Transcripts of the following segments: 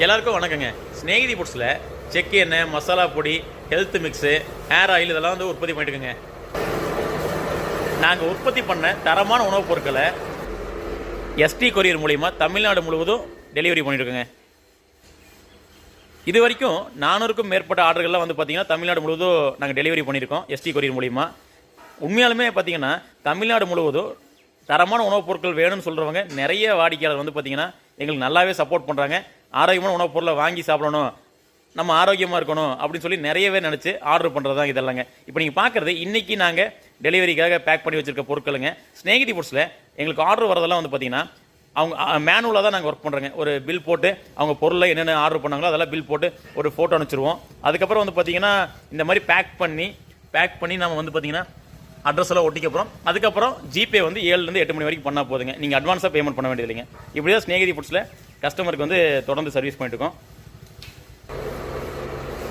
எல்லாருக்கும் வணக்கங்க. ஸ்நேகிதி ஃபுட்ஸில் செக் எண்ணெய், மசாலா பொடி, ஹெல்த் மிக்ஸு, ஹேர் ஆயில் இதெல்லாம் வந்து உற்பத்தி பண்ணிட்டுருக்குங்க. நாங்கள் உற்பத்தி பண்ண தரமான உணவுப் பொருட்களை எஸ்டி கொரியர் மூலிமா தமிழ்நாடு முழுவதும் டெலிவரி பண்ணிட்டுருக்குங்க. இது வரைக்கும் 400க்கும் மேற்பட்ட ஆர்டர்கள்லாம் வந்து பார்த்திங்கன்னா தமிழ்நாடு முழுவதும் நாங்கள் டெலிவரி பண்ணியிருக்கோம் எஸ்டி கொரியர் மூலிமா. உண்மையாலுமே பார்த்திங்கன்னா தமிழ்நாடு முழுவதும் தரமான உணவுப் பொருட்கள் வேணும்னு சொல்கிறவங்க நிறைய வாடிக்கையாளர் வந்து பார்த்திங்கன்னா எங்களுக்கு நல்லாவே சப்போர்ட் பண்ணுறாங்க. ஆரோக்கியமான உணவுப் பொருளை வாங்கி சாப்பிடணும், நம்ம ஆரோக்கியமாக இருக்கணும் அப்படின்னு சொல்லி நிறையவே நினச்சி ஆர்டர் பண்ணுறது தான் இதெல்லாங்க. இப்போ நீங்கள் பார்க்குறது இன்றைக்கி நாங்கள் டெலிவரிக்காக பேக் பண்ணி வச்சுருக்க பொருட்களுங்க. ஸ்நேகிதி ஃபுட்ஸில் எங்களுக்கு ஆர்டர் வரதெல்லாம் வந்து பார்த்திங்கன்னா அவங்க மேனுவலாக தான் நாங்கள் ஒர்க் பண்ணுறோங்க. ஒரு பில் போட்டு அவங்க பொருளை என்னென்ன ஆர்டர் பண்ணாங்களோ அதெல்லாம் பில் போட்டு ஒரு ஃபோட்டோ அனுப்பிச்சிருவோம். அதுக்கப்புறம் வந்து பார்த்திங்கன்னா இந்த மாதிரி பேக் பண்ணி நம்ம வந்து பார்த்திங்கன்னா அட்ரஸ் எல்லாம் ஒட்டிக்கப்புறம் அதுக்கப்புறம் ஜிபே வந்து 7லேருந்து 8 மணி வரைக்கும் பண்ணால் போதுங்க. நீங்கள் அட்வான்ஸாக பேமெண்ட் பண்ண வேண்டியது இல்லைங்க. இப்படி தான் ஸ்நேகிதி ஃபுட்ஸில் கஸ்டமருக்கு வந்து தொடர்ந்து சர்வீஸ் பண்ணிட்டுருக்கோம்.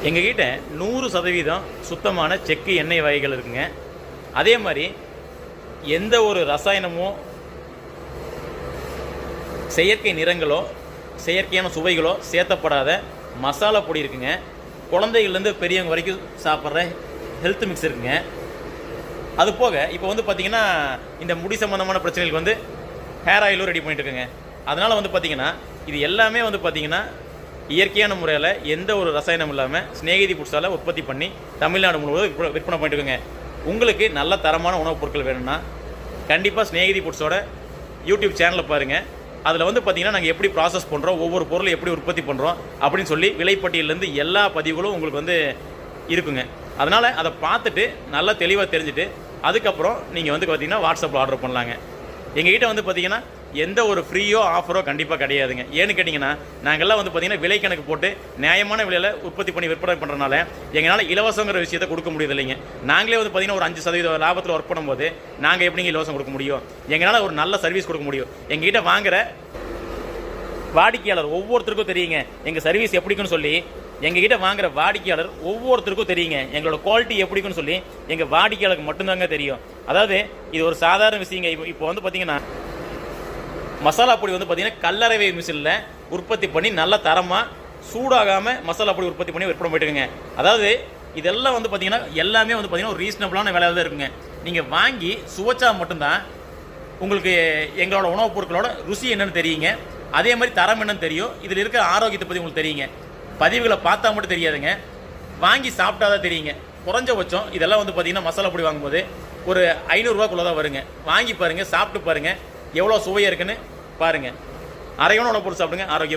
எங்ககிட்ட 100% சுத்தமான செக்கு எண்ணெய் வகைகள் இருக்குங்க. அதே மாதிரி எந்த ஒரு ரசாயனமோ செயற்கை நிறங்களோ செயற்கையான சுவைகளோ சேர்த்தப்படாத மசாலா பொடி இருக்குங்க. குழந்தைகள்லேருந்து பெரியவங்க வரைக்கும் சாப்பிட்ற ஹெல்த் மிக்ஸ் இருக்குங்க. அது போக இப்போ வந்து பார்த்திங்கன்னா இந்த முடி சம்மந்தமான பிரச்சனைகளுக்கு வந்து ஹேர் ஆயிலும் ரெடி பண்ணிட்டு இருக்குங்க. அதனால் வந்து பார்த்திங்கன்னா இது எல்லாமே வந்து பார்த்திங்கன்னா இயற்கையான முறையில் எந்த ஒரு ரசாயனம் இல்லாமல் ஸ்நேகிதி ஃபுட்ஸால் உற்பத்தி பண்ணி தமிழ்நாடு முழுவதும் விற்பனை பண்ணிட்டு இருக்குங்க. உங்களுக்கு நல்ல தரமான உணவுப் பொருட்கள் வேணும்னா கண்டிப்பாக ஸ்நேகிதி ஃபுட்ஸோட யூடியூப் சேனலை பாருங்கள். அதில் வந்து பார்த்திங்கன்னா நாங்கள் எப்படி ப்ராசஸ் பண்ணுறோம், ஒவ்வொரு பொருளும் எப்படி உற்பத்தி பண்ணுறோம் அப்படின்னு சொல்லி விலைப்பட்டியலேருந்து எல்லா பதிவுகளும் உங்களுக்கு வந்து இருக்குங்க. அதனால் அதை பார்த்துட்டு நல்லா தெளிவாக தெரிஞ்சுட்டு அதுக்கப்புறம் நீங்கள் வந்து பார்த்திங்கன்னா வாட்ஸ்அப்பில் ஆர்டர் பண்ணலாங்க. எங்ககிட்ட வந்து பார்த்திங்கன்னா எந்த ஒரு ஃப்ரீயோ ஆஃபரோ கண்டிப்பாக கிடையாதுங்க. ஏன்னு கேட்டிங்கன்னா நாங்கள்லாம் வந்து பார்த்திங்கன்னா விலை கணக்கு போட்டு நியாயமான விலையில் உற்பத்தி பண்ணி விற்பனை பண்ணுறதுனால எங்களால் இலவசங்கிற விஷயத்தை கொடுக்க முடியுது இல்லைங்க. நாங்களே வந்து பார்த்திங்கன்னா ஒரு 5% லாபத்தில் ஒர்க் பண்ணும்போது நாங்கள் எப்படிங்க இலவசம் கொடுக்க முடியும்? எங்களால் ஒரு நல்ல சர்வீஸ் கொடுக்க முடியும். எங்ககிட்ட வாங்குகிற வாடிக்கையாளர் ஒவ்வொருத்தருக்கும் தெரியுங்க எங்கள் சர்வீஸ் எப்படிக்குன்னு சொல்லி. எங்ககிட்ட வாங்குற வாடிக்கையாளர் ஒவ்வொருத்தருக்கும் தெரியுங்க எங்களோட குவாலிட்டி எப்படிக்குன்னு சொல்லி. எங்கள் வாடிக்கையாளருக்கு மட்டும்தாங்க தெரியும். அதாவது இது ஒரு சாதாரண விஷயங்க. இப்போ வந்து பார்த்திங்கன்னா மசாலா பொடி வந்து பார்த்திங்கன்னா கல்லறைவை மிஷினில் உற்பத்தி பண்ணி நல்ல தரமாக சூடாகாமல் மசாலா பொடி உற்பத்தி பண்ணி விற்பனை போயிட்டுருங்க. அதாவது இதெல்லாம் வந்து பார்த்திங்கன்னா எல்லாமே வந்து பார்த்திங்கன்னா ஒரு ரீசனபிளான விலையில் தான் இருக்குங்க. நீங்கள் வாங்கி சுவைச்சா மட்டும்தான் உங்களுக்கு எங்களோட உணவுப் பொருட்களோட ருசி என்னென்னு தெரியுங்க. அதே மாதிரி தரம் என்னன்னு தெரியும். இதில் இருக்கிற ஆரோக்கியத்தை பற்றி உங்களுக்கு தெரியுங்க. பதிவுகளை பார்த்தா மட்டும் தெரியாதுங்க, வாங்கி சாப்பிட்டா தான் தெரியுங்க. குறைஞ்சபட்சம் இதெல்லாம் வந்து பார்த்திங்கன்னா மசாலா பொடி வாங்கும்போது ஒரு 500 ரூபாக்குள்ளே தான் வருங்க. வாங்கி பாருங்கள், சாப்பிட்டு பாருங்கள், எவ்வளோ சுவையாக இருக்குன்னு பாருங்கள். அரையான உணவு பொருள் சாப்பிடுங்க, ஆரோக்கியம்.